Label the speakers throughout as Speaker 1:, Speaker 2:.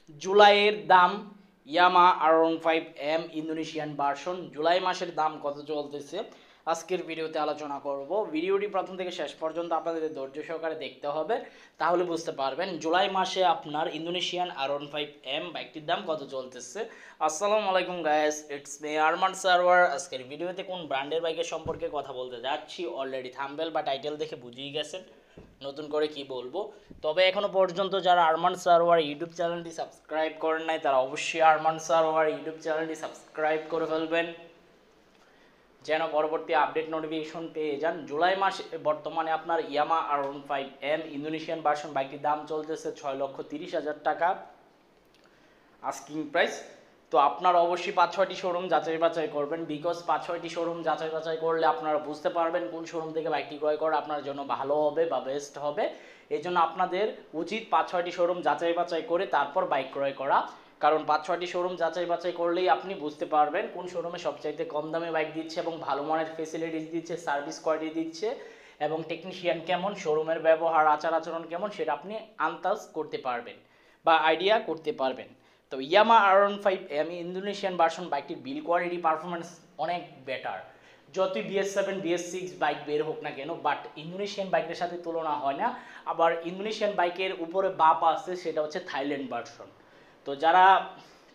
Speaker 1: জুলাইয়ের দাম ইয়ামা R15M Indonesian version July মাসের দাম কত চলতেছে আজকের ভিডিওতে আলোচনা করব। ভিডিওটি প্রথম থেকে শেষ পর্যন্ত আপনাদের ধৈর্য সহকারে দেখতে হবে, তাহলে বুঝতে পারবেন জুলাই মাসে আপনার ইন্দোনেশিয়ান R15M বাইকটির দাম কত চলতেছে। আসসালামু আলাইকুম guys, it's me Arman Sarwar. আজকের ভিডিওতে কোন ব্র্যান্ডের বাইকের সম্পর্কে কথা বলতে যাচ্ছি অলরেডি থাম্বনেল বা টাইটেল দেখে বুঝিয়ে গেছেন নতুন করে কি বলবো। তবে এখনো পর্যন্ত যারা আরমান সারওয়ার ইউটিউব চ্যানেলটি সাবস্ক্রাইব করেন নাই তারা অবশ্যই আরমান সারওয়ার ইউটিউব চ্যানেলটি সাবস্ক্রাইব করে ফেলবেন যেন পরবর্তী আপডেট নোটিফিকেশন পেয়ে যান। জুলাই মাসে বর্তমানে আপনার ইয়ামা R15M ইন্দোনেশিয়ান ভার্সন বাইকটির দাম চলতেছে 6,30,000 টাকা আস্কিং প্রাইস। তো আপনারা অবশ্যই 5-6টি শোরুম যাচাই বাছাই করবেন, বিকজ 5-6টি শোরুম যাচাই বাছাই করলে আপনারা বুঝতে পারবেন কোন শোরুম থেকে বাইকটি ক্রয় করা আপনার জন্য ভালো হবে বা বেস্ট হবে। এই জন্য আপনাদের উচিত 5-6টি শোরুম যাচাই বাছাই করে তারপর বাইক ক্রয় করা, কারণ 5-6টি শোরুম যাচাই বাছাই করলেই আপনি বুঝতে পারবেন কোন শোরুমে সবচাইতে কম দামে বাইক দিচ্ছে এবং ভালো মানের ফেসিলিটিস দিচ্ছে, সার্ভিস কোয়ালিটি দিচ্ছে এবং টেকনিশিয়ান কেমন, শোরুমের ব্যবহার আচার আচরণ কেমন সেটা আপনি আন্দাজ করতে পারবেন বা আইডিয়া করতে পারবেন। তো ইয়ামা R15M ইন্দোনেশিয়ান ভার্সন বাইকটির বিল কোয়ালিটি পারফরমেন্স অনেক বেটার। যতই BS7 BS6 বাইক বের হোক না কেন, বাট ইন্দোনেশিয়ান বাইকের সাথে তুলনা হয় না। আবার ইন্দোনেশিয়ান বাইকের উপরে বাপ আছে, সেটা হচ্ছে থাইল্যান্ড ভার্সন। তো যারা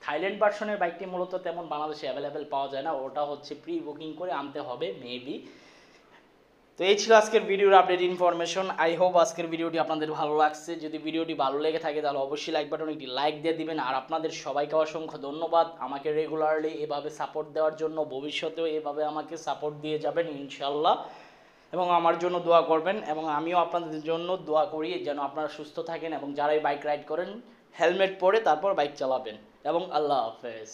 Speaker 1: থাইল্যান্ড ভার্সনের বাইকটি মূলত তেমন বাংলাদেশে অ্যাভেলেবেল পাওয়া যায় না, ওটা হচ্ছে প্রি বুকিং করে আনতে হবে মেবি। তো এই ছিল আজকের ভিডিওর আপডেট ইনফরমেশন। আই হোপ আজকের ভিডিওটি আপনাদের ভালো লাগছে। যদি ভিডিওটি ভালো লেগে থাকে তাহলে অবশ্যই লাইক বাটনে একটি লাইক দিয়ে দিবেন। আর আপনাদের সবাইকে অসংখ্য ধন্যবাদ আমাকে রেগুলারলি এভাবে সাপোর্ট দেওয়ার জন্য। ভবিষ্যতেও এভাবে আমাকে সাপোর্ট দিয়ে যাবেন ইনশাল্লাহ, এবং আমার জন্য দোয়া করবেন এবং আমিও আপনাদের জন্য দোয়া করি যেন আপনারা সুস্থ থাকেন এবং যারাই বাইক রাইড করেন হেলমেট পরে তারপর বাইক চালাবেন। এবং আল্লাহ হাফেজ।